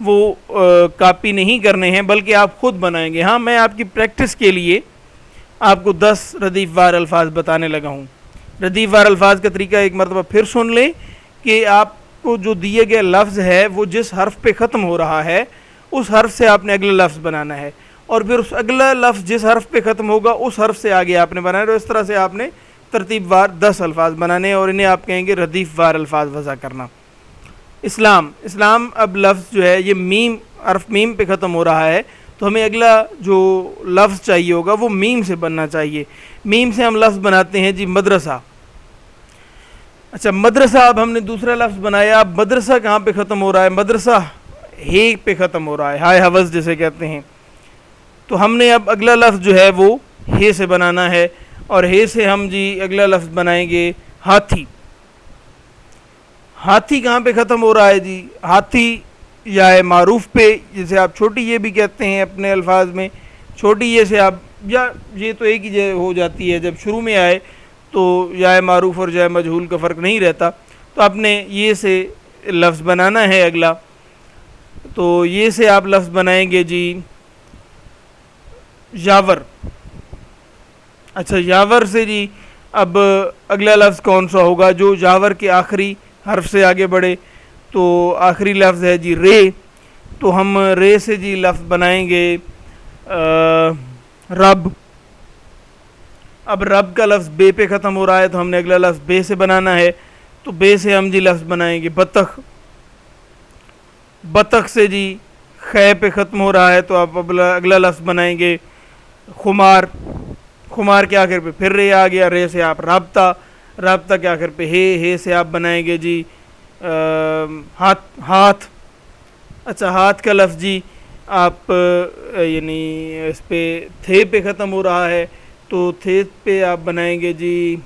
وہ کاپی نہیں کرنے ہیں بلکہ آپ خود بنائیں گے. ہاں میں آپ کی پریکٹس کے لیے آپ کو 10 ردیف وار الفاظ بتانے لگا ہوں. ردیف وار الفاظ کا طریقہ ایک مرتبہ پھر سن لیں کہ آپ کو جو دیے گئے لفظ ہے وہ جس حرف پہ ختم ہو رہا ہے اس حرف سے آپ نے اگلا لفظ بنانا ہے, اور پھر اس اگلا لفظ جس حرف پہ ختم ہوگا اس حرف سے آگے آپ نے بنانا ہے. اس طرح سے آپ نے ترتیب وار 10 الفاظ بنانے اور انہیں آپ کہیں گے ردیف وار الفاظ وضع کرنا. اسلام اب لفظ جو ہے یہ میم, حرف میم پہ ختم ہو رہا ہے, تو ہمیں اگلا جو لفظ چاہیے ہوگا وہ میم سے بننا چاہیے. میم سے ہم لفظ بناتے ہیں جی مدرسہ. اچھا مدرسہ, اب ہم نے دوسرا لفظ بنایا. اب مدرسہ کہاں پہ ختم ہو رہا ہے؟ مدرسہ ہے پہ ختم ہو رہا ہے, ہائے حوض جسے کہتے ہیں. تو ہم نے اب اگلا لفظ جو ہے وہ ہے سے بنانا ہے, اور ہے سے ہم جی اگلا لفظ بنائیں گے ہاتھی. ہاتھی کہاں پہ ختم ہو رہا ہے جی؟ ہاتھی یا معروف پہ, جسے آپ چھوٹی یہ بھی کہتے ہیں اپنے الفاظ میں. چھوٹی یہ سے آپ, یا یہ تو ایک ہی ہو جاتی ہے جب شروع میں آئے تو یا معروف اور یا مجہول کا فرق نہیں رہتا. تو آپ نے یہ سے لفظ بنانا ہے اگلا. تو یہ سے آپ لفظ بنائیں گے جی یاور. اچھا یاور سے جی اب اگلا لفظ کون سا ہوگا جو یاور کے آخری حرف سے آگے بڑھے؟ تو آخری لفظ ہے جی رے. تو ہم رے سے جی لفظ بنائیں گے رب. اب رب کا لفظ بے پہ ختم ہو رہا ہے تو ہم نے اگلا لفظ بے سے بنانا ہے. تو بے سے ہم جی لفظ بنائیں گے بطخ. بطخ سے جی خے پہ ختم ہو رہا ہے تو آپ اگلا لفظ بنائیں گے خمار. خمار کے آخر پہ پھر رے آ گیا, رے سے آپ رابطہ. رابطہ کے آخر پہ ہے سے آپ بنائیں گے جی ہاتھ. اچھا ہاتھ کا لفظ جی آپ یعنی اس پہ تھے پہ ختم ہو رہا ہے تو تھے پہ آپ بنائیں گے جی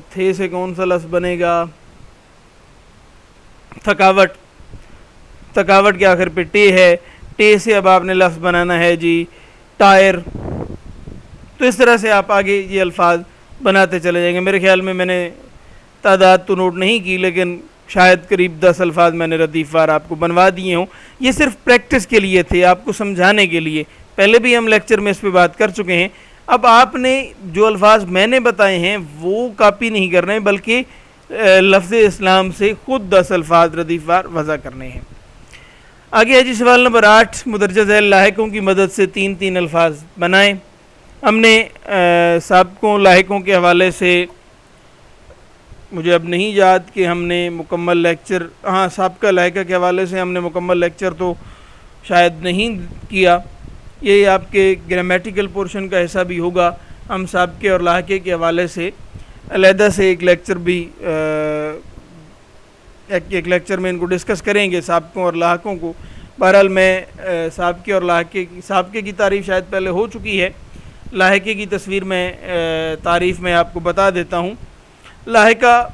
تھے سے کون سا لفظ بنے گا؟ تھکاوٹ. تھکاوٹ کے آخر پہ ٹے ہے. ٹے سے اب آپ نے لفظ بنانا ہے جی ٹائر. تو اس طرح سے آپ آگے یہ الفاظ بناتے چلے جائیں گے. میرے خیال میں نے تعداد تو نوٹ نہیں کی, لیکن شاید قریب 10 الفاظ میں نے ردیف وار آپ کو بنوا دیے ہوں. یہ صرف پریکٹس کے لیے تھے, آپ کو سمجھانے کے لیے. پہلے بھی ہم لیکچر میں اس پہ بات کر چکے ہیں. اب آپ نے جو الفاظ میں نے بتائے ہیں وہ کاپی نہیں کرنے, بلکہ لفظ اسلام سے خود 10 الفاظ ردیف وار وضع کرنے ہیں. آگے ہے جی سوال نمبر 8. مدرجہ ذیل لاحقوں کی مدد سے 3 الفاظ بنائیں. ہم نے سابقوں لاحقوں کے حوالے سے, مجھے اب نہیں یاد کہ ہم نے مکمل لیکچر, ہاں سابقہ لاحقہ کے حوالے سے ہم نے مکمل لیکچر تو شاید نہیں کیا. یہ آپ کے گرامیٹیکل پورشن کا حصہ بھی ہوگا. ہم سابقے اور لاحقے کے حوالے سے علیحدہ سے ایک لیکچر بھی ایک لیکچر میں ان کو ڈسکس کریں گے, سابقوں اور لاحقوں کو. بہرحال میں سابقے اور سابقے کی تعریف شاید پہلے ہو چکی ہے. لاحقے کی تصویر میں تعریف میں آپ کو بتا دیتا ہوں. لاحقہ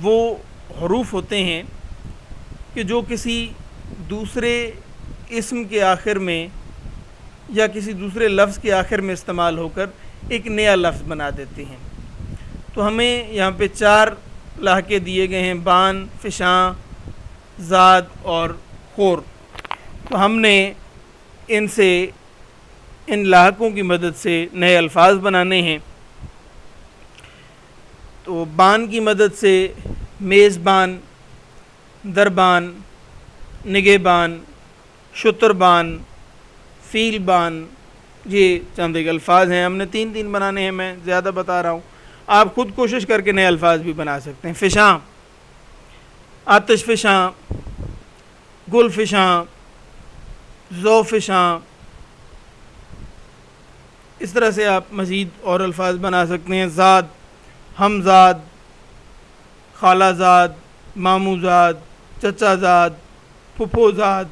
وہ حروف ہوتے ہیں کہ جو کسی دوسرے اسم کے آخر میں یا کسی دوسرے لفظ کے آخر میں استعمال ہو کر ایک نیا لفظ بنا دیتے ہیں. تو ہمیں یہاں پہ 4 لاحقے دیے گئے ہیں, بان, فشاں, زاد اور خور. تو ہم نے ان لاحقوں کی مدد سے نئے الفاظ بنانے ہیں. تو بان کی مدد سے میزبان, دربان, نگہبان, شتربان, فیل بان, یہ چند ایک الفاظ ہیں. ہم نے 3 بنانے ہیں, میں زیادہ بتا رہا ہوں, آپ خود کوشش کر کے نئے الفاظ بھی بنا سکتے ہیں. فشاں, آتش فشاں, گل فشاں, ذو فشاں. اس طرح سے آپ مزید اور الفاظ بنا سکتے ہیں. زاد, ہمزاد, خالہ زاد, ماموں زاد, چچا زاد, پھپھو زاد.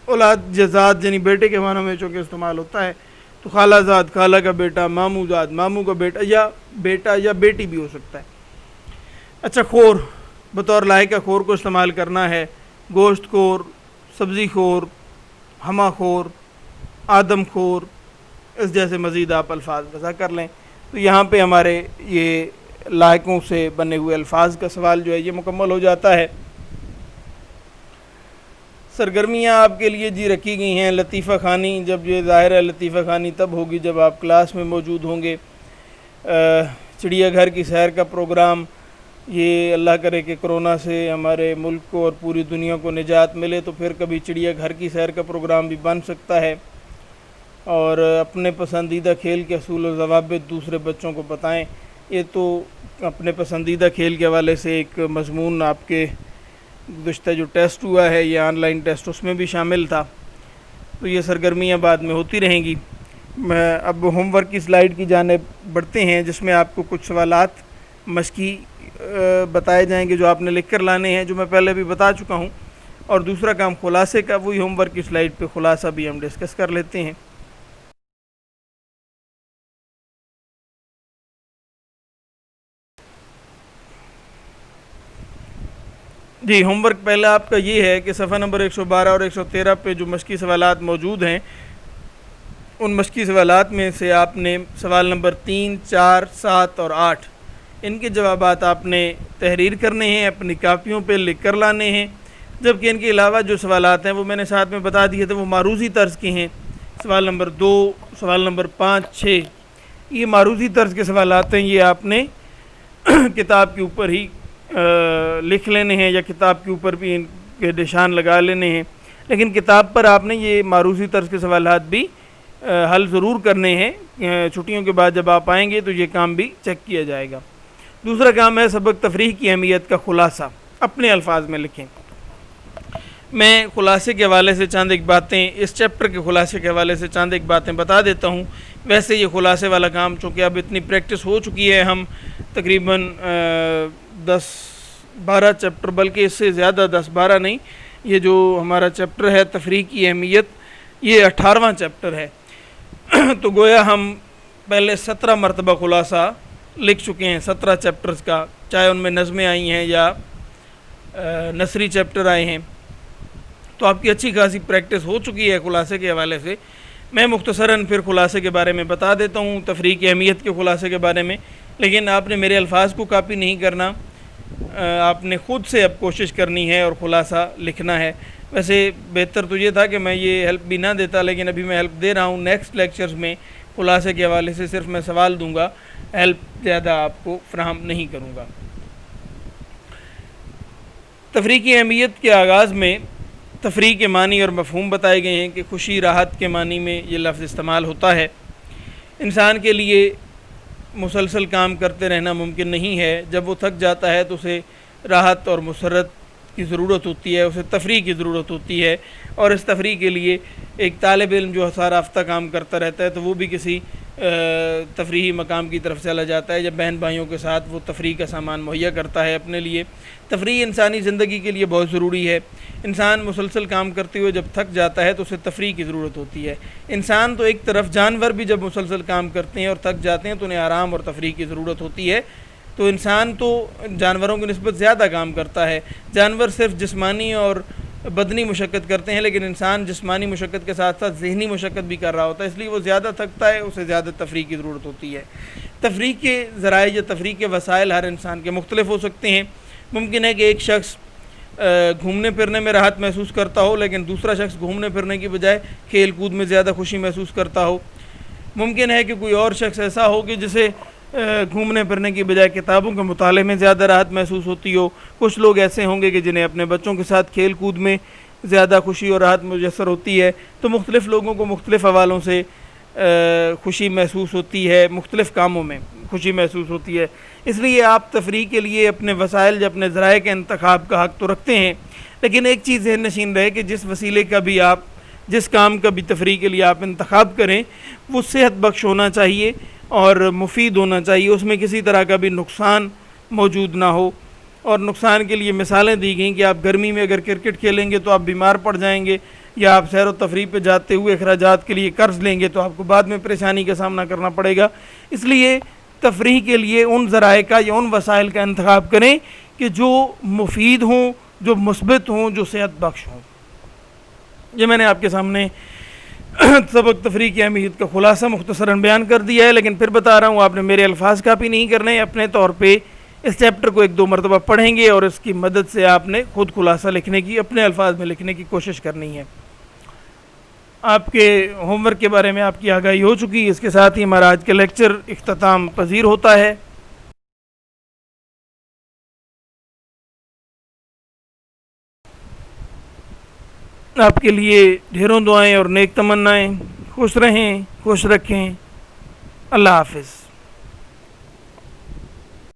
اولاد جزاد یعنی بیٹے کے معنوں میں چونکہ استعمال ہوتا ہے, تو خالہ زاد خالہ کا بیٹا, ماموں زاد ماموں کا بیٹا یا بیٹی بھی ہو سکتا ہے. اچھا خور, بطور لاحقہ خور کو استعمال کرنا ہے. گوشت خور, سبزی خور, ہمہ خور, آدم خور, اس جیسے مزید آپ الفاظ وضع کر لیں. تو یہاں پہ ہمارے یہ لاحقوں سے بنے ہوئے الفاظ کا سوال جو ہے یہ مکمل ہو جاتا ہے. سرگرمیاں آپ کے لیے جی رکھی گئی ہیں لطیفہ خوانی. جب یہ ظاہر ہے لطیفہ خوانی تب ہوگی جب آپ کلاس میں موجود ہوں گے. چڑیا گھر کی سیر کا پروگرام، یہ اللہ کرے کہ کرونا سے ہمارے ملک کو اور پوری دنیا کو نجات ملے تو پھر کبھی چڑیا گھر کی سیر کا پروگرام بھی بن سکتا ہے. اور اپنے پسندیدہ کھیل کے اصول و ضوابط دوسرے بچوں کو بتائیں. یہ تو اپنے پسندیدہ کھیل کے حوالے سے ایک مضمون آپ کے گزشتہ جو ٹیسٹ ہوا ہے یہ آن لائن ٹیسٹ اس میں بھی شامل تھا. تو یہ سرگرمیاں بعد میں ہوتی رہیں گی. میں اب ہوم ورک کی سلائیڈ کی جانب بڑھتے ہیں جس میں آپ کو کچھ سوالات مشقی بتائے جائیں گے جو آپ نے لکھ کر لانے ہیں، جو میں پہلے بھی بتا چکا ہوں. اور دوسرا کام خلاصے کا، وہی ہوم ورک کی سلائیڈ پہ خلاصہ بھی ہم ڈسکس کر لیتے ہیں. جی، ہوم ورک پہلا آپ کا یہ ہے کہ صفحہ نمبر 112 اور 113 پہ جو مشقی سوالات موجود ہیں ان مشقی سوالات میں سے آپ نے سوال نمبر 3، 4، 7 اور 8 ان کے جوابات آپ نے تحریر کرنے ہیں، اپنی کاپیوں پہ لکھ کر لانے ہیں. جبکہ ان کے علاوہ جو سوالات ہیں وہ میں نے ساتھ میں بتا دیے تھے، وہ معروضی طرز کے ہیں. سوال نمبر 2، سوال نمبر 5، 6 یہ معروضی طرز کے سوالات ہیں. یہ آپ نے کتاب کے اوپر ہی لکھ لینے ہیں یا کتاب کے اوپر بھی ان کے نشان لگا لینے ہیں. لیکن کتاب پر آپ نے یہ معروضی طرز کے سوالات بھی حل ضرور کرنے ہیں. چھٹیوں کے بعد جب آپ آئیں گے تو یہ کام بھی چیک کیا جائے گا. دوسرا کام ہے سبق تفریح کی اہمیت کا خلاصہ، اپنے الفاظ میں لکھیں. میں خلاصے کے حوالے سے چند ایک باتیں، اس چیپٹر کے خلاصے کے حوالے سے چند ایک باتیں بتا دیتا ہوں. ویسے یہ خلاصے والا کام چونکہ اب اتنی پریکٹس ہو چکی ہے، ہم تقریباً 10-12 چیپٹر، بلکہ اس سے زیادہ 10-12 نہیں، یہ جو ہمارا چیپٹر ہے تفریح کی اہمیت یہ 18واں چیپٹر ہے. تو گویا ہم پہلے 17 مرتبہ خلاصہ لکھ چکے ہیں 17 چیپٹرز کا، چاہے ان میں نظمیں آئی ہیں یا نثری چیپٹر آئے ہیں. تو آپ کی اچھی خاصی پریکٹس ہو چکی ہے خلاصے کے حوالے سے. میں مختصراً پھر خلاصے کے بارے میں بتا دیتا ہوں، تفریح کی اہمیت کے خلاصے کے بارے میں. لیکن آپ نے میرے الفاظ کو کاپی نہیں کرنا، آپ نے خود سے اب کوشش کرنی ہے اور خلاصہ لکھنا ہے. ویسے بہتر تو یہ تھا کہ میں یہ ہیلپ بھی نہ دیتا، لیکن ابھی میں ہیلپ دے رہا ہوں. نیکسٹ لیکچرز میں خلاصے کے حوالے سے صرف میں سوال دوں گا، ہیلپ زیادہ آپ کو فراہم نہیں کروں گا. تفریح کی اہمیت کے آغاز میں تفریح کے معنی اور مفہوم بتائے گئے ہیں کہ خوشی، راحت کے معنی میں یہ لفظ استعمال ہوتا ہے. انسان کے لیے مسلسل کام کرتے رہنا ممکن نہیں ہے. جب وہ تھک جاتا ہے تو اسے راحت اور مسرت کی ضرورت ہوتی ہے، اسے تفریح کی ضرورت ہوتی ہے. اور اس تفریح کے لیے ایک طالب علم جو سارا ہفتہ کام کرتا رہتا ہے تو وہ بھی کسی تفریحی مقام کی طرف چلا جاتا ہے، جب بہن بھائیوں کے ساتھ وہ تفریح کا سامان مہیا کرتا ہے اپنے لیے. تفریح انسانی زندگی کے لیے بہت ضروری ہے. انسان مسلسل کام کرتے ہوئے جب تھک جاتا ہے تو اسے تفریح کی ضرورت ہوتی ہے. انسان تو ایک طرف، جانور بھی جب مسلسل کام کرتے ہیں اور تھک جاتے ہیں تو انہیں آرام اور تفریح کی ضرورت ہوتی ہے. تو انسان تو جانوروں کی نسبت زیادہ کام کرتا ہے. جانور صرف جسمانی اور بدنی مشقت کرتے ہیں، لیکن انسان جسمانی مشقت کے ساتھ ساتھ ذہنی مشقت بھی کر رہا ہوتا ہے، اس لیے وہ زیادہ تھکتا ہے، اسے زیادہ تفریح کی ضرورت ہوتی ہے. تفریح کے ذرائع یا تفریح کے وسائل ہر انسان کے مختلف ہو سکتے ہیں. ممکن ہے کہ ایک شخص گھومنے پھرنے میں راحت محسوس کرتا ہو، لیکن دوسرا شخص گھومنے پھرنے کی بجائے کھیل کود میں زیادہ خوشی محسوس کرتا ہو. ممکن ہے کہ کوئی اور شخص ایسا ہو کہ جسے گھومنے پھرنے کی بجائے کتابوں کے مطالعے میں زیادہ راحت محسوس ہوتی ہو. کچھ لوگ ایسے ہوں گے کہ جنہیں اپنے بچوں کے ساتھ کھیل کود میں زیادہ خوشی اور راحت میسر ہوتی ہے. تو مختلف لوگوں کو مختلف حوالوں سے خوشی محسوس ہوتی ہے، مختلف کاموں میں خوشی محسوس ہوتی ہے. اس لیے آپ تفریح کے لیے اپنے وسائل یا اپنے ذرائع کے انتخاب کا حق تو رکھتے ہیں، لیکن ایک چیز ذہن نشین رہے کہ جس وسیلے کا بھی آپ، جس کام کا بھی تفریح کے لیے آپ انتخاب کریں وہ صحت بخش ہونا چاہیے اور مفید ہونا چاہیے، اس میں کسی طرح کا بھی نقصان موجود نہ ہو. اور نقصان کے لیے مثالیں دی گئیں کہ آپ گرمی میں اگر کرکٹ کھیلیں گے تو آپ بیمار پڑ جائیں گے، یا آپ سیر و تفریح پہ جاتے ہوئے اخراجات کے لیے قرض لیں گے تو آپ کو بعد میں پریشانی کا سامنا کرنا پڑے گا. اس لیے تفریح کے لیے ان ذرائع کا یا ان وسائل کا انتخاب کریں کہ جو مفید ہوں، جو مثبت ہوں، جو صحت بخش ہوں. یہ میں نے آپ کے سامنے سبق تفریح کی اہمیت کا خلاصہ مختصراً بیان کر دیا ہے، لیکن پھر بتا رہا ہوں آپ نے میرے الفاظ کاپی نہیں کرنے، اپنے طور پہ اس چیپٹر کو 1-2 مرتبہ پڑھیں گے اور اس کی مدد سے آپ نے خود خلاصہ لکھنے کی، اپنے الفاظ میں لکھنے کی کوشش کرنی ہے۔ آپ کے ہوم ورک کے بارے میں آپ کی آگاہی ہو چکی ہے۔ اس کے ساتھ ہی ہمارا آج کا لیکچر اختتام پذیر ہوتا ہے۔ آپ کے لیے ڈھیروں دعائیں اور نیک تمنائیں۔ خوش رہیں، خوش رکھیں۔ اللہ حافظ۔